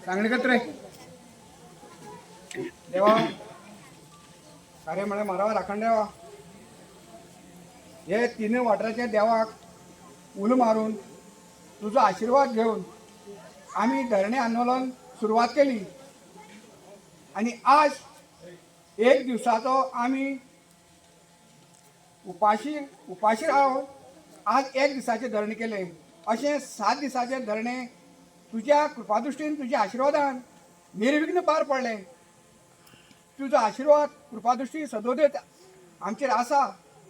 सांगणेकत रे देवा अरे म्हणे मारावा राखण देवा हे तिन्ही वाटराच्या देवाक उल मारून तुझा आशीर्वाद घेऊन आम्ही धरणे आंदोलन सुरुवात केली आणि आज एक दिवसाचो आम्ही उपाशी आहोत. आज एक दिसाचे धरणे केले. असे 7 दिसाचे धरणे तुझ्या कृपादृष्टीने तुझ्या आशीर्वादान निर्विघ्न पार पडले. तुझा आशीर्वाद कृपादृष्टी सदोदेत आमचेर आसा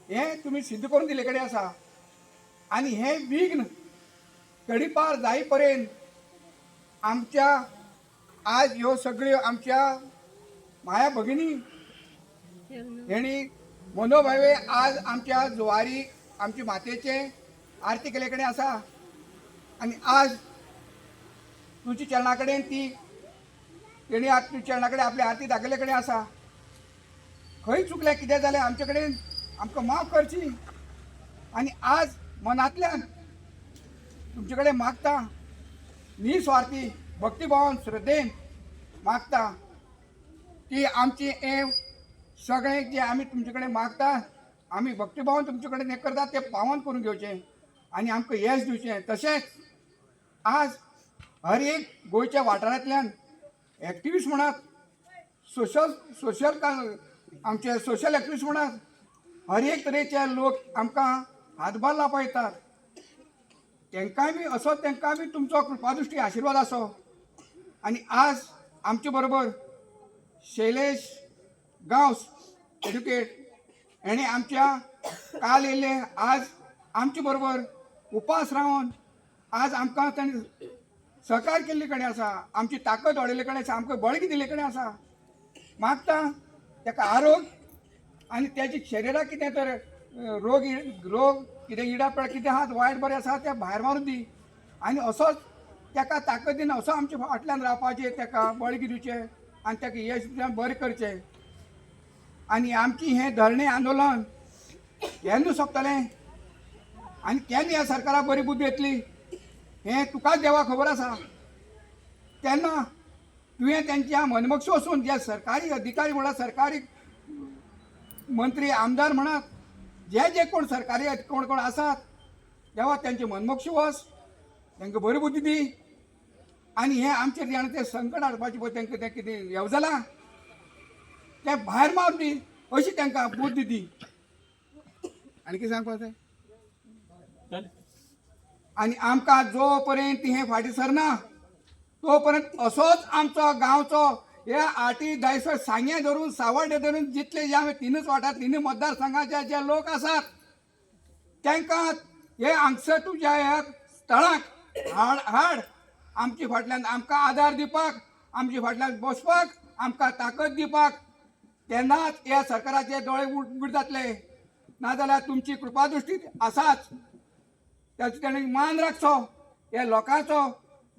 हे तुम्ही सिद्ध करून दिले कडे आसा आणि हे विघ्न तडीपार जाईपर्यंत आमच्या आज ह्यो सगळ्यो आमच्या माया भगिनी हेणी मनोभावे आज आमच्या जुवारी आमची मातेचे आरती केले कडे आसा आणि आज तुझी चरणा कडेन ती तेणी आज तुझ्या चरणा कडेन आपली आरती दाखयले कडे आसा. खंय चुकलें कितें जालें आमचे कडेन आमकां माफ करची आणि आज मनांतल्यान तुमचे कडेन मागता निस्वार्थी भक्तिभावान श्रद्धेन मागता की आमची हे सगळें जे आमी तुमचे कडेन मागता आमी भक्तिभावान तुमचे कडेन हें करता तें पावन करून घेवचें आनी आमकां यश दिवचें. तशेंच आज हर एक गोंयच्या वाठारांतल्यान एक्टिविस्ट म्हणात आमचे सोशल एक्टिविस्ट म्हणात हर एक तरेचे लोक आमकां हातभार लावपा येतात. तांकांय बी तुमचो कृपादृश्टी आशिर्वाद आसो. आणि आज आमचे बरोबर शैलेश गांवस एड्युकेट हेणे आमच्या काल येयले आज आमचे बरोबर उपास रावन आज आमकां ताणें सहकार केल्ले कडेन आसा. आमची ताकद वाडयले कडेन आसा. आमकां बळगी दिले कडेन आसा. मागता ताका आरोग्य आनी त्याची शरिराक कितें तर रोग कितें इडापड कितें आहा वायट बरें आसा तें भायर मारून दी आनी असोच ताका ताकद दिन असो आमच्या फाटल्यान रावपाचें ताका बळगी दिवचें आनी ताका यश बरें करचें. आनी आमची हें धरणे आंदोलन केन्ना सोंपतलें आनी केन्ना ह्या सरकाराक बरी बुद्धी येतली हें तुकाच देवा खबर आसा. तेन्ना तुवें तेंच्या मनमोक्षी वचून जे सरकारी अधिकारी म्हणा सरकारी मंत्री आमदार म्हणा जे कोण सरकारी कोण आसात देवा त्यांचे मनमोक्षी वच तांकां बरी बुद्धी दी आनी हें आमचेर जेन्ना तें संकट हाडपाचें पळय तांकां तें कितें येवजलां तें भायर मारून दी अशी तांकां बुद्धी दी. आनी कितें सांगपाक जाय आनी आमकां जो पर्यंत हें फाटीं सरना तो पर्यंत असोच आमचो गांवचो हे आटी दायसर सांगे धरून सावड्डे धरून जितले जे आमी तिनूच वाठार तिनूय मतदारसंघाचे जे लोक आसात तांकां हे हांगसर तुज्या ह्या स्थळाक हाड आमचे फाटल्यान आमकां आदार दिवपाक आमचे फाटल्यान बसपाक आमकां ताकद दिवपाक तेन्नाच ह्या सरकाराचे दोळे उगड जातले. नाजाल्यार तुमची कृपादृश्टी आसाच त्याचो तेणें मान राखचो. हे लोकांचो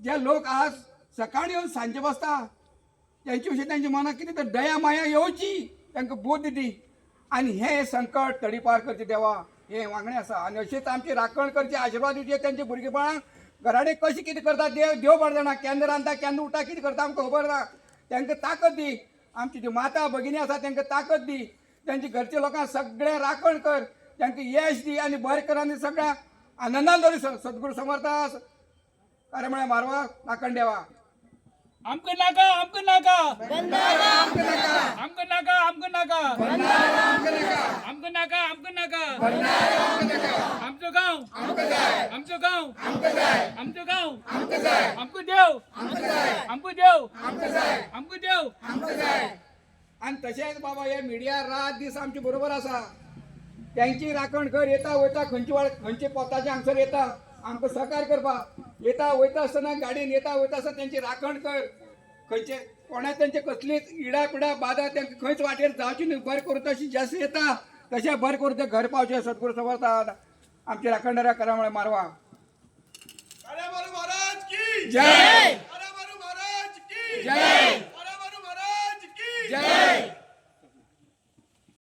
जे लोक आज सकाळी येवन सांजे बसता त्यांचे विशीं त्यांच्या मनाक कितें तर दया माया येवची तांकां बुद्ध दी आनी हे संकट तडीपार करचे देवा हे वांगणे आसा. आनी अशेंच आमची राखण करची आशिर्वाद दिवचे. तेंच्या भुरगेपणाक घराडे कशें कितें करता देव बरें जाणा केन्ना रांदता केन्ना उठता कितें करता आमकां खबर ना. तांकां ताकद दी. आमची जी माता भगिनी आसा तांकां ताकद दी. तेंच्या घरच्या लोकांक सगळें राखण कर तांकां यश दी आनी बरें कर आनी सगळ्या आनंदान दवरी सद्गुरू समर्थ अरे म्हळ्यार मारवा राखण देवा. आमकां नाका आमकां नाका बंदारा आमकां नाका आमकां नाका आमकां नाका बंदारा आमकां नाका आमकां नाका आमकां नाका बंदारा आमकां नाका आमचो गांव आमकां जाय आमचो गांव आमकां जाय आमचो गांव आमकां जाय आमकां देव आमकां जाय आमकां देव आमकां जाय आमकां देव आमकां जाय. आनी तशेंच बाबा हे मिडिया रात दीस आमचे बरोबर आसा. त्यांची राखण कर. येता वयता खंयचे पोताचे हांगसर येता आमकां सहकार करपाक येता वयता आसतना गाडयेन येता वयता आसतना त्यांची राखण कर. खंयचे कोणाक तेंचे कसलीच इडा पिडा बाधा तांकां खंयच वाटेर जावची न्ही. बरें करून तशी जशें येता तशें बरें करून ते घर पावचे सद्गुरू समर्थ आमचे राखणदारा करा म्हळ्यार मारवा. महाराज की जय महाराज की जय.